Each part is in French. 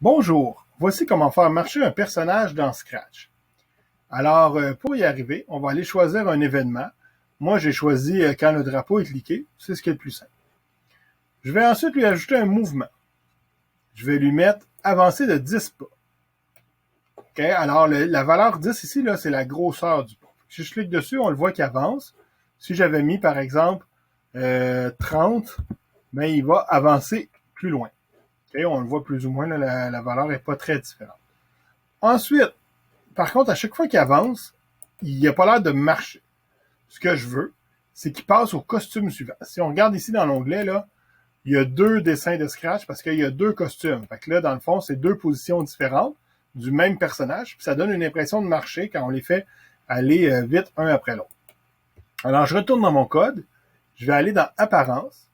Bonjour, voici comment faire marcher un personnage dans Scratch. Alors, pour y arriver, on va aller choisir un événement. Moi, j'ai choisi quand le drapeau est cliqué, c'est ce qui est le plus simple. Je vais ensuite lui ajouter un mouvement. Je vais lui mettre avancer de 10 pas. Okay? Alors, la valeur 10 ici, là, c'est la grosseur du pas. Si je clique dessus, on le voit qu'il avance. Si j'avais mis, par exemple, 30, ben, il va avancer plus loin. Okay? On le voit plus ou moins, là, la valeur n'est pas très différente. Ensuite, par contre, à chaque fois qu'il avance, il n'a pas l'air de marcher. Ce que je veux, c'est qu'il passe au costume suivant. Si on regarde ici dans l'onglet, là, il y a deux dessins de Scratch parce qu'il y a deux costumes. Fait que là, dans le fond, c'est deux positions différentes du même personnage. Puis ça donne une impression de marcher quand on les fait aller vite un après l'autre. Alors, je retourne dans mon code. Je vais aller dans Apparence.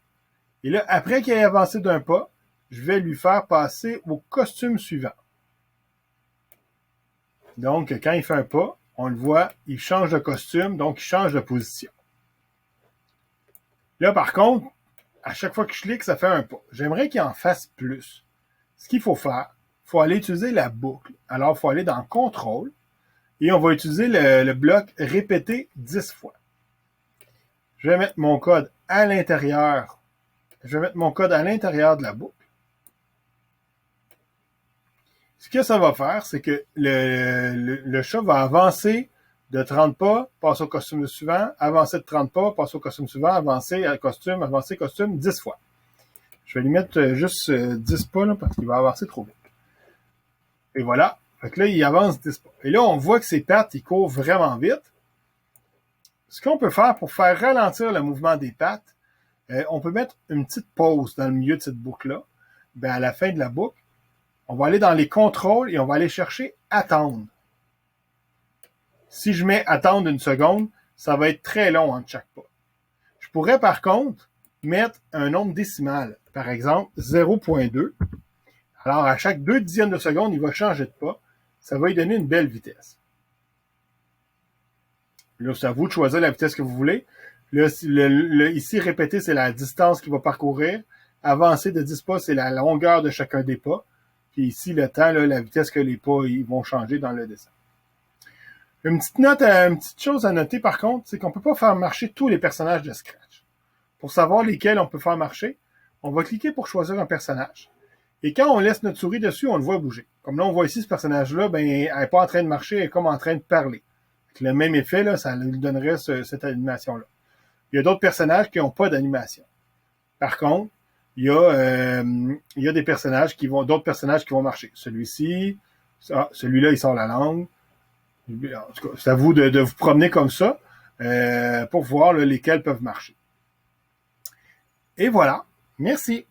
Et là, après qu'il ait avancé d'un pas, je vais lui faire passer au costume suivant. Donc, quand il fait un pas, on le voit, il change de costume, donc il change de position. Là, par contre, à chaque fois que je clique, ça fait un pas. J'aimerais qu'il en fasse plus. Ce qu'il faut faire, il faut aller utiliser la boucle. Alors, il faut aller dans Contrôle et on va utiliser le bloc répéter 10 fois. Je vais mettre mon code à l'intérieur. Je vais mettre mon code à l'intérieur de la boucle. Ce que ça va faire, c'est que le chat va avancer de 30 pas, passer au costume suivant, avancer de 30 pas, passer au costume suivant, avancer costume 10 fois. Je vais lui mettre juste 10 pas là, parce qu'il va avancer trop vite. Et voilà. Fait que là, il avance 10 pas. Et là, on voit que ses pattes, il court vraiment vite. Ce qu'on peut faire pour faire ralentir le mouvement des pattes, on peut mettre une petite pause dans le milieu de cette boucle-là. Ben, à la fin de la boucle, on va aller dans les contrôles et on va aller chercher attendre. Si je mets attendre une seconde, ça va être très long entre chaque pas. Je pourrais par contre mettre un nombre décimal, par exemple 0.2. Alors à chaque 2 dixièmes de seconde, il va changer de pas. Ça va lui donner une belle vitesse. Là, c'est à vous de choisir la vitesse que vous voulez. Là, ici, répéter, c'est la distance qu'il va parcourir. Avancer de 10 pas, c'est la longueur de chacun des pas. Puis ici, le temps, là, la vitesse que les pas ils vont changer dans le dessin. Une petite chose à noter par contre, c'est qu'on ne peut pas faire marcher tous les personnages de Scratch. Pour savoir lesquels on peut faire marcher, on va cliquer pour choisir un personnage. Et quand on laisse notre souris dessus, on le voit bouger. Comme là, on voit ici ce personnage-là, ben, elle n'est pas en train de marcher, elle est comme en train de parler. Avec le même effet, là, ça lui donnerait cette animation-là. Il y a d'autres personnages qui n'ont pas d'animation. Par contre, il y a des personnages d'autres personnages qui vont marcher. Celui-ci, celui-là, il sort la langue. En tout cas, c'est à vous de vous promener comme ça pour voir là, lesquels peuvent marcher. Et voilà. Merci.